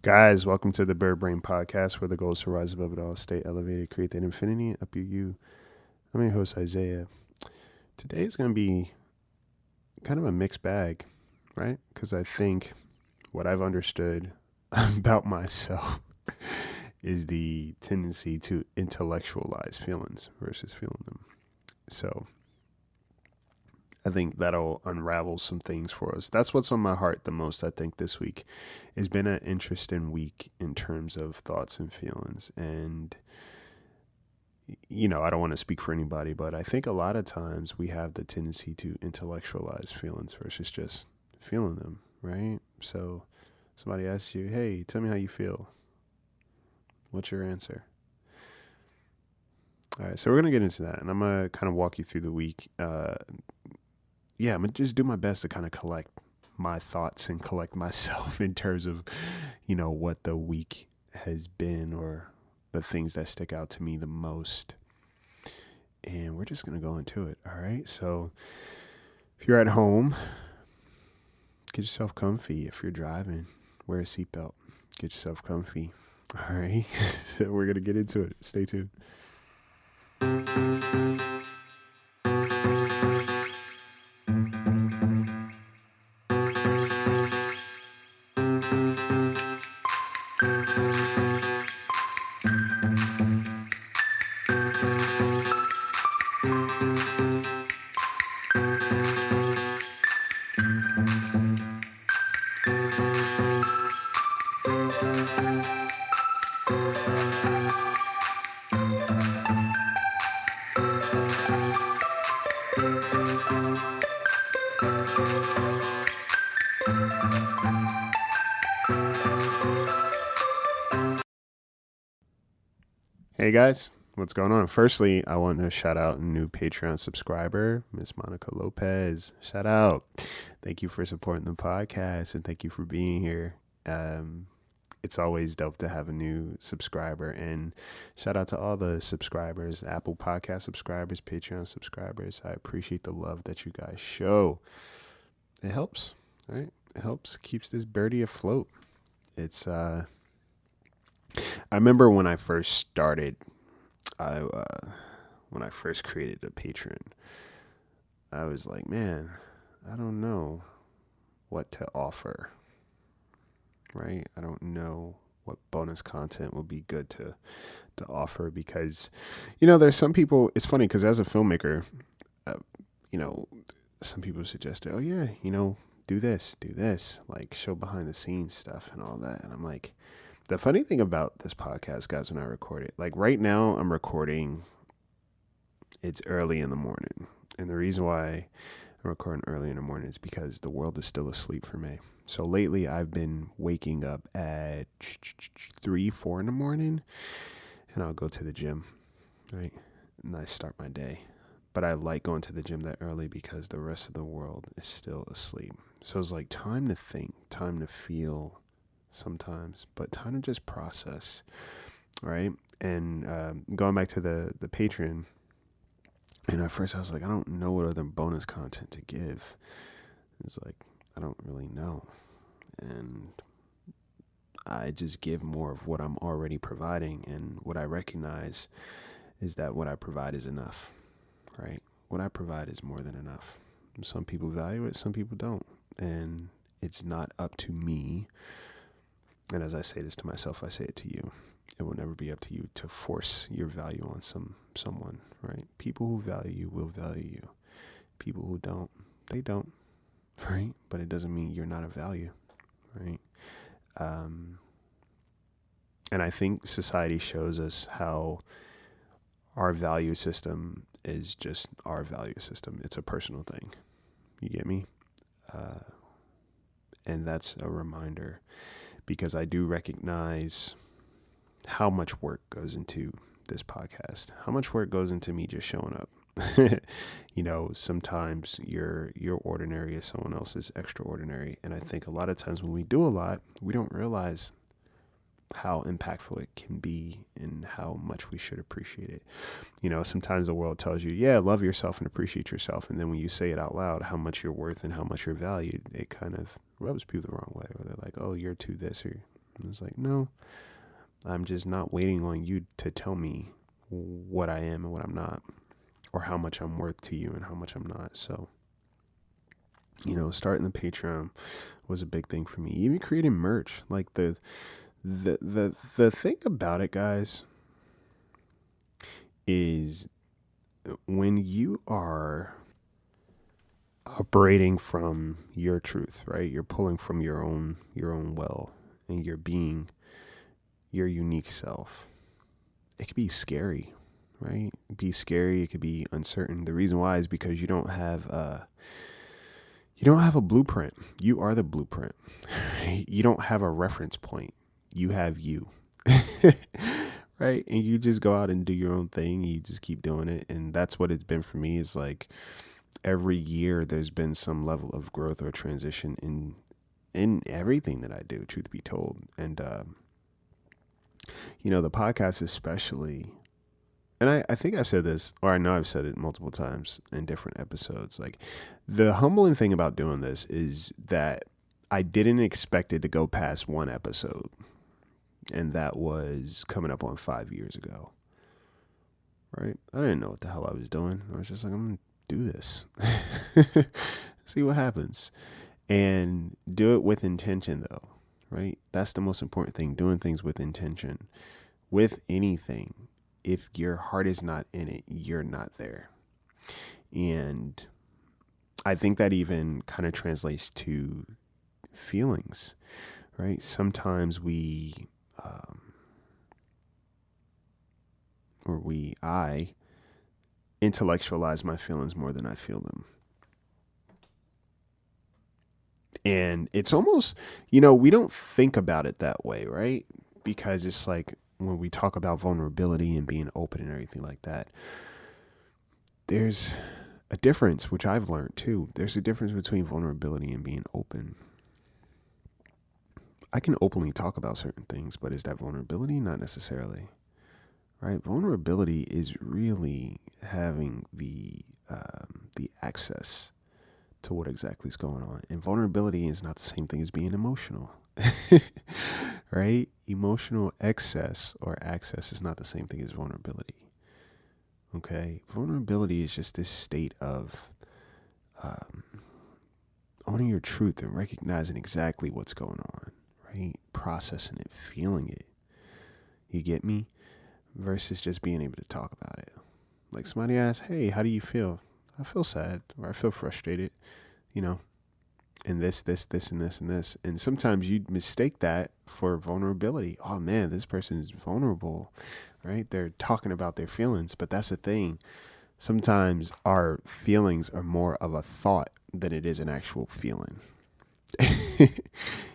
Guys, welcome to the Bird Brain Podcast, where the goal is to rise above it all, stay elevated, create that infinity, up you. I'm your host, Isaiah. Today is going to be kind of a mixed bag, right? Because I think what I've understood about myself is the tendency to intellectualize feelings versus feeling them. So I think that'll unravel some things for us. That's what's on my heart the most, I think, this week. It's been an interesting week in terms of thoughts and feelings. And, I don't want to speak for anybody, but I think a lot of times we have the tendency to intellectualize feelings versus just feeling them, right? So somebody asks you, hey, tell me how you feel. What's your answer? All right, so we're going to get into that, and I'm going to kind of walk you through the week. I'm going to just do my best to kind of collect my thoughts and collect myself in terms of, what the week has been or the things that stick out to me the most. And we're just going to go into it. All right. So if you're at home, get yourself comfy. If you're driving, wear a seatbelt. Get yourself comfy. All right. So we're going to get into it. Stay tuned. Hey guys, what's going on? Firstly, I want to shout out a new Patreon subscriber, Miss Monica Lopez. Shout out. Thank you for supporting the podcast and thank you for being here. It's always dope to have a new subscriber, and shout out to all the subscribers, Apple Podcast subscribers, Patreon subscribers. I appreciate the love that you guys show. It helps, right? It helps, keeps this birdie afloat. I remember when I first started, when I first created a patron, I was like, man, I don't know what to offer, right? I don't know what bonus content will be good to offer because, there's some people, it's funny because as a filmmaker, uh, you know, some people suggested, oh yeah, do this, like show behind the scenes stuff and all that. And I'm like, the funny thing about this podcast, guys, when I record it, like right now I'm recording, it's early in the morning. And the reason why I'm recording early in the morning is because the world is still asleep for me. So lately I've been waking up at 3, 4 in the morning and I'll go to the gym, right? And I start my day. But I like going to the gym that early because the rest of the world is still asleep. So it's like time to think, time to feel sometimes, but time to just process, right? And going back to the Patreon, and at first I was like, I don't know what other bonus content to give. It's like, I don't really know. And I just give more of what I'm already providing. And what I recognize is that what I provide is enough, right? What I provide is more than enough. Some people value it, some people don't. And it's not up to me. And as I say this to myself, I say it to you. It will never be up to you to force your value on someone, right? People who value you will value you. People who don't, they don't, right? But it doesn't mean you're not of value, right? And I think society shows us how our value system is just our value system. It's a personal thing. You get me? And that's a reminder because I do recognize how much work goes into this podcast, how much work goes into me just showing up. Sometimes your ordinary is someone else's extraordinary. And I think a lot of times when we do a lot, we don't realize how impactful it can be and how much we should appreciate it. Sometimes the world tells you, yeah, love yourself and appreciate yourself. And then when you say it out loud, how much you're worth and how much you're valued, it kind of rubs people the wrong way. Or they're like, oh, you're too this or And it's like, no, I'm just not waiting on you to tell me what I am and what I'm not, or how much I'm worth to you and how much I'm not. So, starting the Patreon was a big thing for me. Even creating merch, like the thing about it, guys, is when you are operating from your truth, right? You're pulling from your own well, and you're being your unique self. It could be scary, right? Be scary. It could be uncertain. The reason why is because you don't have a blueprint. You are the blueprint. You don't have a reference point. You have you. Right? And you just go out and do your own thing. You just keep doing it. And that's what it's been for me. Is like every year there's been some level of growth or transition in everything that I do, truth be told. And the podcast especially, and I think I've said this, or I know I've said it multiple times in different episodes. Like, the humbling thing about doing this is that I didn't expect it to go past one episode. And that was coming up on 5 years ago. Right? I didn't know what the hell I was doing. I was just like, I'm going to do this. See what happens. And do it with intention, though. Right? That's the most important thing. Doing things with intention. With anything. If your heart is not in it, you're not there. And I think that even kind of translates to feelings, right? Sometimes I intellectualize my feelings more than I feel them. And it's almost, we don't think about it that way, right? Because it's like when we talk about vulnerability and being open and everything like that, there's a difference, which I've learned too. There's a difference between vulnerability and being open. I can openly talk about certain things, but is that vulnerability? Not necessarily. Right? Vulnerability is really having the access to what exactly is going on. And vulnerability is not the same thing as being emotional. Right? Emotional excess or access is not the same thing as vulnerability. Okay? Vulnerability is just this state of owning your truth and recognizing exactly what's going on. Right? Processing it, feeling it. You get me? Versus just being able to talk about it. Like, somebody asks, hey, how do you feel? I feel sad, or I feel frustrated, and this, and this, and this. And sometimes you mistake that for vulnerability. Oh man, this person is vulnerable, right? They're talking about their feelings, but that's the thing. Sometimes our feelings are more of a thought than it is an actual feeling.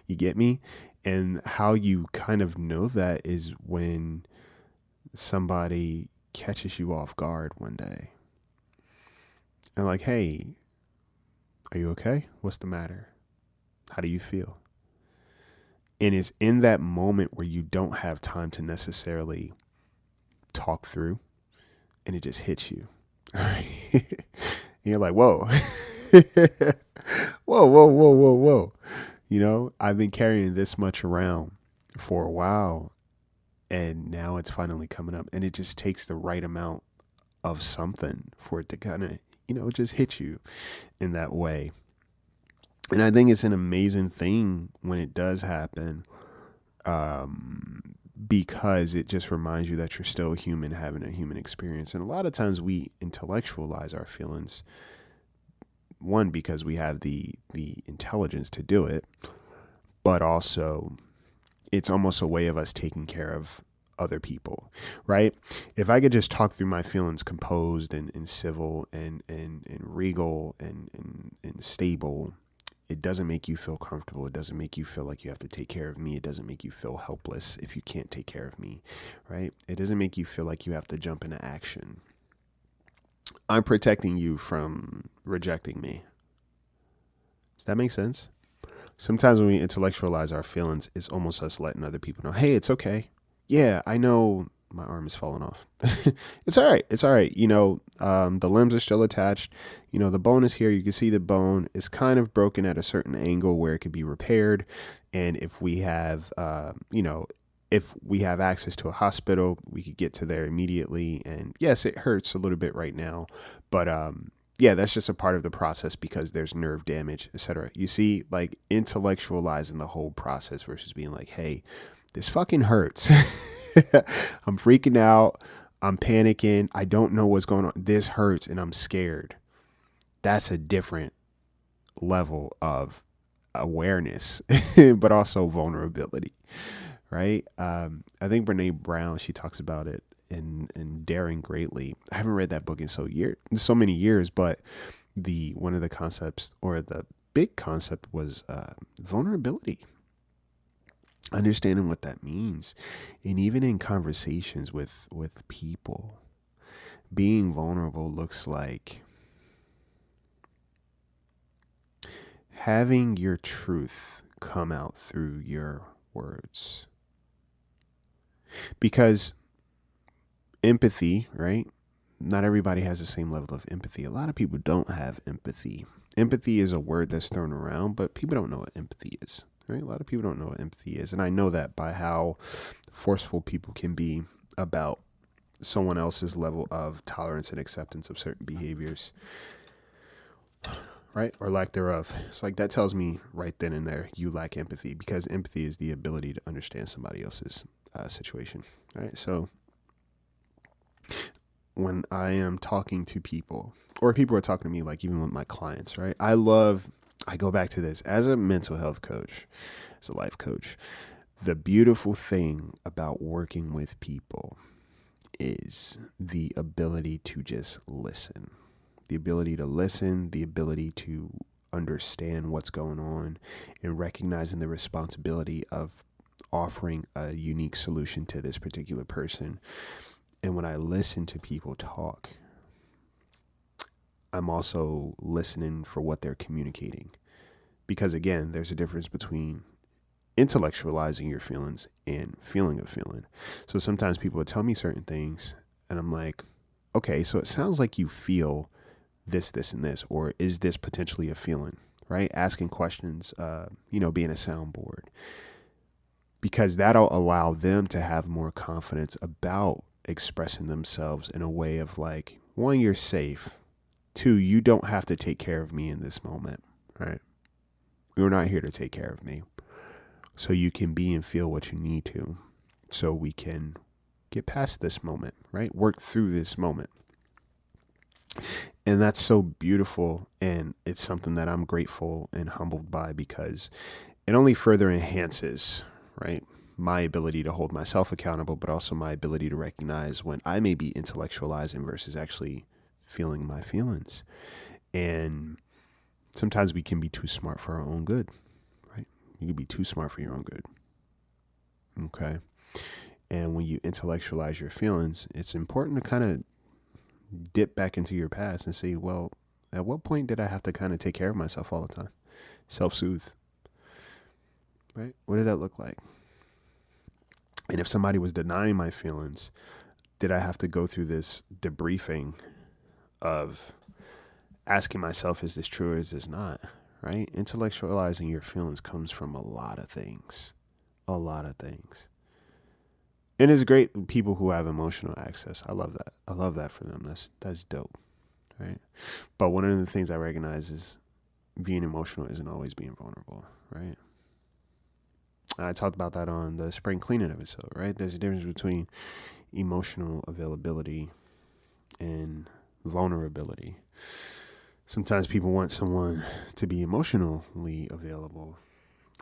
You get me? And how you kind of know that is when somebody catches you off guard one day and like, hey, are you okay? What's the matter? How do you feel? And it's in that moment where you don't have time to necessarily talk through, and it just hits you. And you're like, whoa. Whoa. I've been carrying this much around for a while, and now it's finally coming up, and it just takes the right amount of something for it to kind of, just hit you in that way. And I think it's an amazing thing when it does happen, because it just reminds you that you're still human, having a human experience. And a lot of times we intellectualize our feelings, one, because we have the intelligence to do it, but also it's almost a way of us taking care of other people, right? If I could just talk through my feelings composed and civil and regal and stable, it doesn't make you feel comfortable. It doesn't make you feel like you have to take care of me. It doesn't make you feel helpless if you can't take care of me, right? It doesn't make you feel like you have to jump into action. I'm protecting you from rejecting me. Does that make sense? Sometimes when we intellectualize our feelings, it's almost us letting other people know, hey, it's okay. Yeah, I know my arm is falling off. It's all right. It's all right. The limbs are still attached. The bone is here. You can see the bone is kind of broken at a certain angle where it could be repaired. And if we have, if we have access to a hospital, we could get to there immediately. And yes, it hurts a little bit right now, but yeah, that's just a part of the process because there's nerve damage, etc. You see, like intellectualizing the whole process versus being like, hey, this fucking hurts. I'm freaking out. I'm panicking. I don't know what's going on. This hurts and I'm scared. That's a different level of awareness, but also vulnerability, right? I think Brene Brown, she talks about it in Daring Greatly. I haven't read that book in so many years, but one of the concepts or the big concept was vulnerability, understanding what that means, and even in conversations with people, being vulnerable looks like having your truth come out through your words. Because empathy, right? Not everybody has the same level of empathy. A lot of people don't have empathy. Empathy is a word that's thrown around, but people don't know what empathy is, right? A lot of people don't know what empathy is. And I know that by how forceful people can be about someone else's level of tolerance and acceptance of certain behaviors, right? Or lack thereof. It's like that tells me right then and there you lack empathy, because empathy is the ability to understand somebody else's situation, right? So when I am talking to people, or people are talking to me, like even with my clients, right? I go back to this as a mental health coach, as a life coach. The beautiful thing about working with people is the ability to just listen. The ability to listen, the ability to understand what's going on, and recognizing the responsibility of offering a unique solution to this particular person. And when I listen to people talk, I'm also listening for what they're communicating. Because again, there's a difference between intellectualizing your feelings and feeling a feeling. So sometimes people would tell me certain things and I'm like, okay, so it sounds like you feel this, this, and this, or is this potentially a feeling, right? Asking questions, being a soundboard, because that'll allow them to have more confidence about expressing themselves in a way of like, one, you're safe. Two, you don't have to take care of me in this moment, right? You're not here to take care of me. So you can be and feel what you need to, so we can get past this moment, right? Work through this moment. And that's so beautiful. And it's something that I'm grateful and humbled by, because it only further enhances, right, my ability to hold myself accountable, but also my ability to recognize when I may be intellectualizing versus actually feeling my feelings. And sometimes we can be too smart for our own good, right? You can be too smart for your own good. Okay. And when you intellectualize your feelings, it's important to kind of dip back into your past and say, well, at what point did I have to kind of take care of myself all the time? Self-soothe, right? What did that look like? And if somebody was denying my feelings, did I have to go through this debriefing of asking myself, is this true or is this not, right? Intellectualizing your feelings comes from a lot of things. And it's great people who have emotional access. I love that. I love that for them. That's dope, right? But one of the things I recognize is being emotional isn't always being vulnerable, right? And I talked about that on the spring cleaning episode, right? There's a difference between emotional availability and vulnerability. Sometimes people want someone to be emotionally available.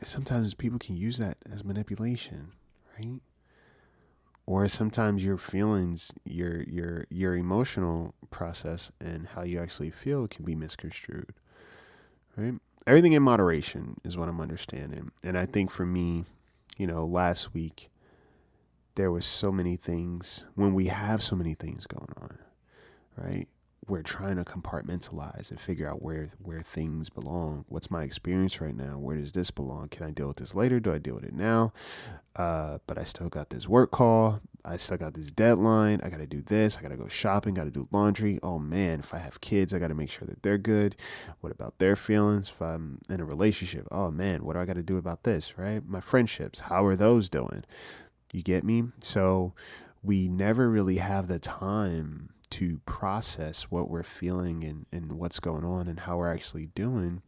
Sometimes people can use that as manipulation, right? Or sometimes your feelings, your emotional process and how you actually feel can be misconstrued, right? Everything in moderation is what I'm understanding. And I think for me, last week, there was so many things, when we have so many things going on, right? We're trying to compartmentalize and figure out where things belong. What's my experience right now? Where does this belong? Can I deal with this later? Do I deal with it now? But I still got this work call. I still got this deadline. I got to do this. I got to go shopping. Got to do laundry. Oh man, if I have kids, I got to make sure that they're good. What about their feelings? If I'm in a relationship, oh man, what do I got to do about this, right? My friendships, how are those doing? You get me? So we never really have the time to process what we're feeling and what's going on and how we're actually doing.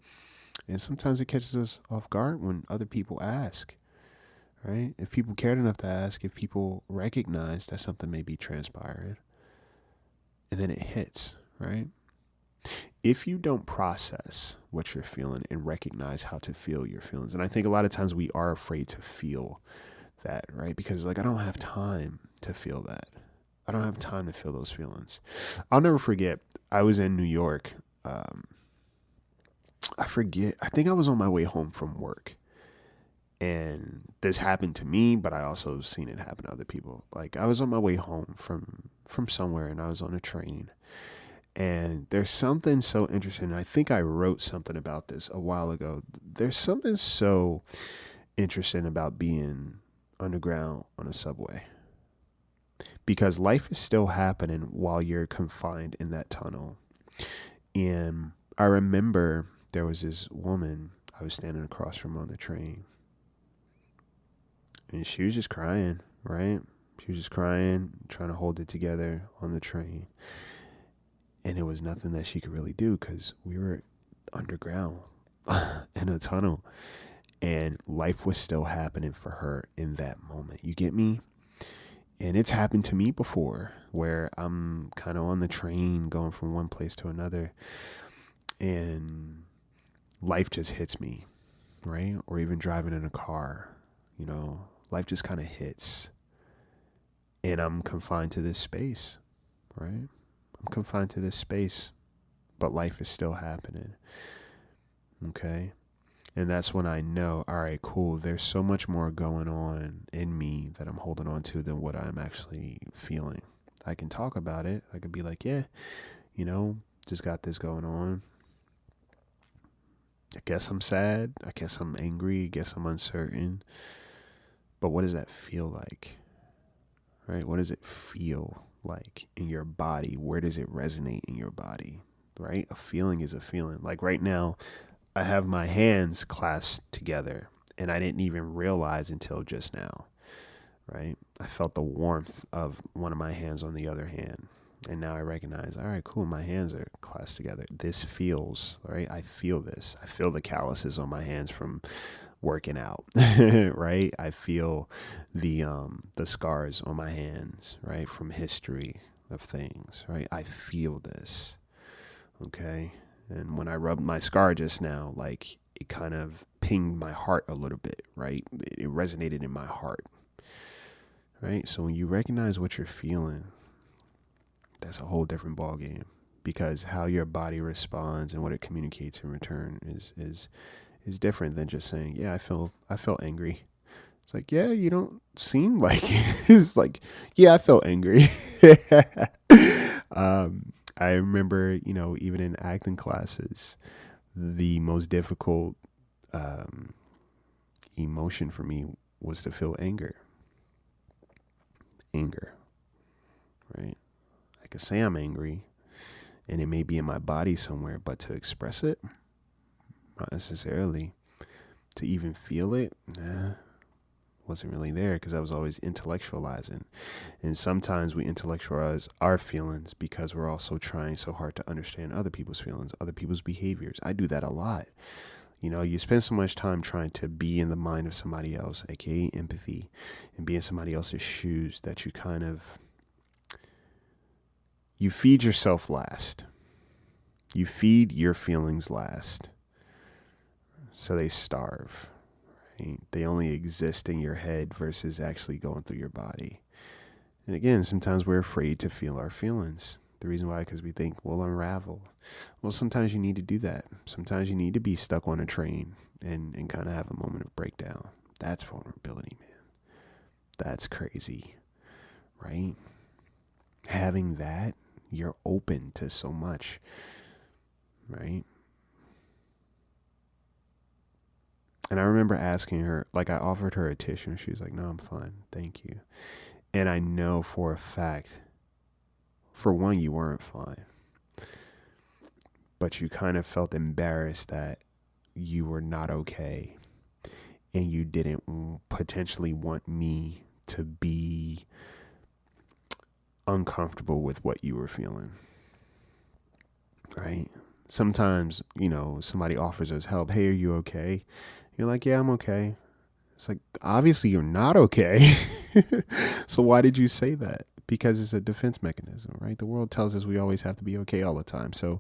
And sometimes it catches us off guard when other people ask, right? If people cared enough to ask, if people recognize that something may be transpired, and then it hits, right? If you don't process what you're feeling and recognize how to feel your feelings, and I think a lot of times we are afraid to feel that, right? Because like, I don't have time to feel that. I don't have time to feel those feelings. I'll never forget, I was in New York. I forget, I think I was on my way home from work. And this happened to me, but I also have seen it happen to other people. Like, I was on my way home from somewhere, and I was on a train. And there's something so interesting. I think I wrote something about this a while ago. There's something so interesting about being underground on a subway, because life is still happening while you're confined in that tunnel. And I remember there was this woman I was standing across from on the train, and she was just crying, right? She was just crying, trying to hold it together on the train. And it was nothing that she could really do because we were underground in a tunnel. And life was still happening for her in that moment. You get me? And it's happened to me before where I'm kind of on the train going from one place to another, and life just hits me, right? Or even driving in a car, life just kind of hits, and I'm confined to this space, right? I'm confined to this space, but life is still happening. Okay. And that's when I know, all right, cool. There's so much more going on in me that I'm holding on to than what I'm actually feeling. I can talk about it. I could be like, yeah, just got this going on. I guess I'm sad. I guess I'm angry. I guess I'm uncertain. But what does that feel like? Right? What does it feel like in your body? Where does it resonate in your body? Right? A feeling is a feeling. Like right now, I have my hands clasped together, and I didn't even realize until just now, right? I felt the warmth of one of my hands on the other hand. And now I recognize, all right, cool, my hands are clasped together. This feels, right? I feel this. I feel the calluses on my hands from working out, right? I feel the scars on my hands, right? From history of things, right? I feel this, okay? And when I rubbed my scar just now, like, it kind of pinged my heart a little bit, right? It resonated in my heart, right? So when you recognize what you're feeling, that's a whole different ballgame, because how your body responds and what it communicates in return is different than just saying, yeah, I felt angry. It's like, yeah, you don't seem like it. It's like, yeah, I felt angry. I remember, even in acting classes, the most difficult emotion for me was to feel anger. Anger, right? I could say I'm angry, and it may be in my body somewhere, but to express it, not necessarily. To even feel it, wasn't really there, because I was always intellectualizing. And sometimes we intellectualize our feelings because we're also trying so hard to understand other people's feelings, other people's behaviors. I do that a lot. You spend so much time trying to be in the mind of somebody else, aka empathy, and be in somebody else's shoes, that you feed yourself last. You feed your feelings last. So they starve. Right? They only exist in your head versus actually going through your body. And again, sometimes we're afraid to feel our feelings. The reason why, because we think we'll unravel. Well, sometimes you need to do that. Sometimes you need to be stuck on a train and kind of have a moment of breakdown. That's vulnerability, man. That's crazy, right? Having that, you're open to so much, right? And I remember asking her, like, I offered her a tissue, and she was like, no, I'm fine, thank you. And I know for a fact, for one, you weren't fine, but you kind of felt embarrassed that you were not okay, and you didn't potentially want me to be uncomfortable with what you were feeling, right? Sometimes, somebody offers us help. Hey, are you okay? You're like, yeah, I'm okay. It's like, obviously you're not okay. So why did you say that? Because it's a defense mechanism, right? The world tells us we always have to be okay all the time. So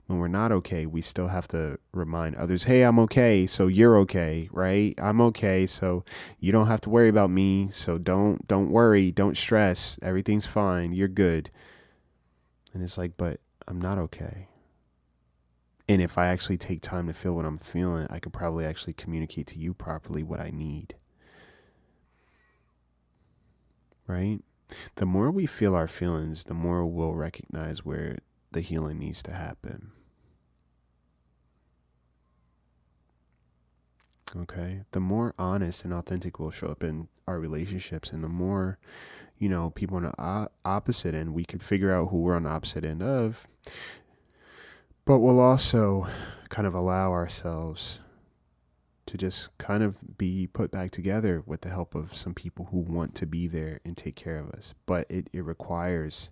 when we're not okay, we still have to remind others, hey, I'm okay, so you're okay, right? I'm okay, so you don't have to worry about me. So don't worry, don't stress. Everything's fine. You're good. And it's like, but I'm not okay. And if I actually take time to feel what I'm feeling, I could probably actually communicate to you properly what I need. Right? The more we feel our feelings, the more we'll recognize where the healing needs to happen. Okay? The more honest and authentic we'll show up in our relationships, and the more, people on the opposite end, we could figure out who we're on the opposite end of. But we'll also kind of allow ourselves to just kind of be put back together with the help of some people who want to be there and take care of us. But it requires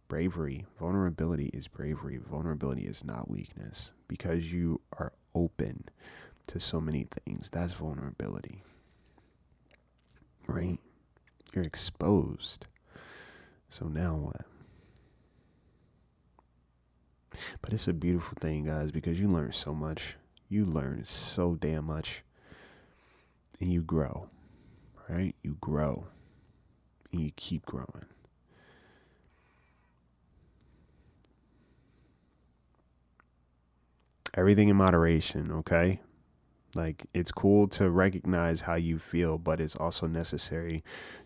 bravery. Vulnerability is bravery. Vulnerability is not weakness, because you are open to so many things. That's vulnerability, right? You're exposed. So now what? But it's a beautiful thing, guys, because you learn so much. You learn so damn much. And you grow, right? You grow. And you keep growing. Everything in moderation, okay? Like, it's cool to recognize how you feel, but it's also necessary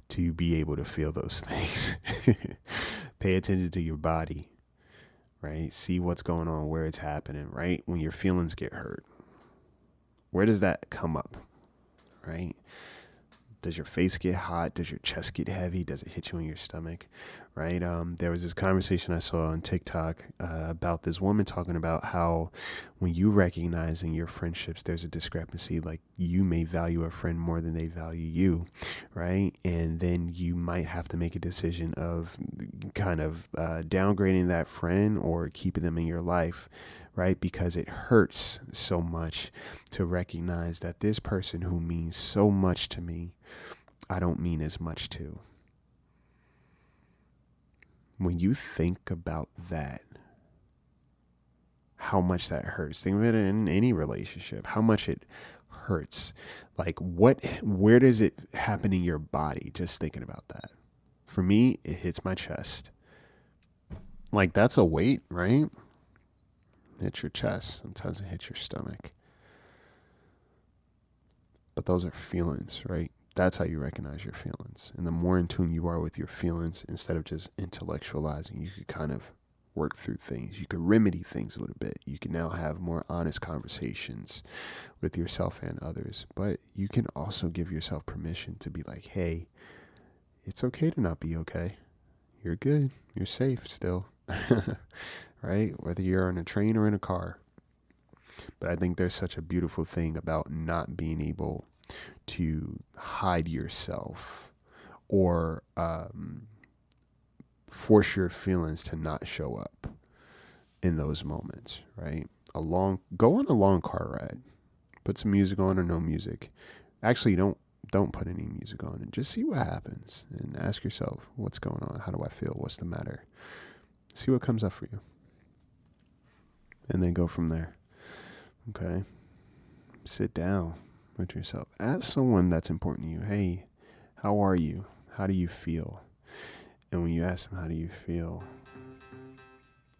to be able to feel those things. Pay attention to your body, right? See what's going on, where it's happening, right? When your feelings get hurt, where does that come up, right? Does your face get hot? Does your chest get heavy? Does it hit you in your stomach? Right? There was this conversation I saw on TikTok about this woman talking about how when you recognize in your friendships there's a discrepancy, like you may value a friend more than they value you, right? And then you might have to make a decision of kind of downgrading that friend or keeping them in your life, right? Because it hurts so much to recognize that this person who means so much to me, I don't mean as much to. When you think about that, how much that hurts. Think of it in any relationship, how much it hurts. Like where does it happen in your body? Just thinking about that. For me, it hits my chest. Like, that's a weight, right? Hits your chest. Sometimes it hits your stomach. But those are feelings, right? That's how you recognize your feelings. And the more in tune you are with your feelings, instead of just intellectualizing, you could kind of work through things. You could remedy things a little bit. You can now have more honest conversations with yourself and others. But you can also give yourself permission to be like, hey, it's okay to not be okay. You're good. You're safe still. Right? Whether you're on a train or in a car. But I think there's such a beautiful thing about not being able to hide yourself or force your feelings to not show up in those moments, right? Go on a long car ride. Put some music on or no music. Actually, don't put any music on and just see what happens and ask yourself, what's going on? How do I feel? What's the matter? See what comes up for you. And then go from there. Okay? Sit down with yourself. Ask someone that's important to you, hey, how are you? How do you feel? And when you ask them, how do you feel?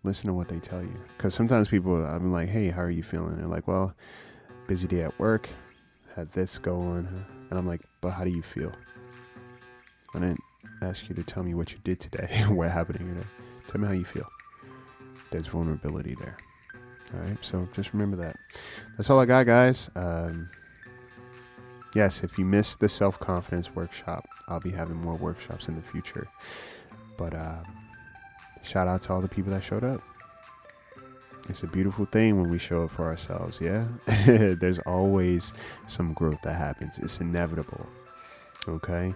Listen to what they tell you. Because sometimes people, I'm like, hey, how are you feeling? And they're like, well, busy day at work, had this going. And I'm like, but how do you feel? I didn't ask you to tell me what you did today, what happened in your day. Tell me how you feel. There's vulnerability there. All right, so just remember that. That's all I got, guys. yes, if you missed the self-confidence workshop, I'll be having more workshops in the future. But shout out to all the people that showed up. It's a beautiful thing when we show up for ourselves, yeah? There's always some growth that happens. It's inevitable, okay?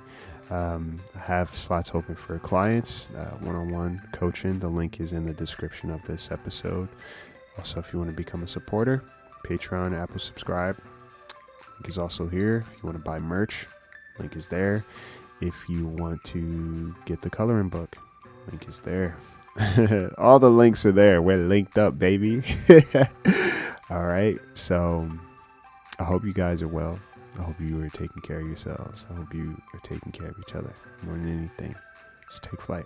I have slots open for clients, one-on-one coaching. The link is in the description of this episode. Also, if you want to become a supporter, Patreon, Apple subscribe. Link is also here. If you want to buy merch, link is there. If you want to get the coloring book, link is there. All the links are there. We're linked up, baby. All right. So I hope you guys are well. I hope you are taking care of yourselves. I hope you are taking care of each other more than anything. Just take flight.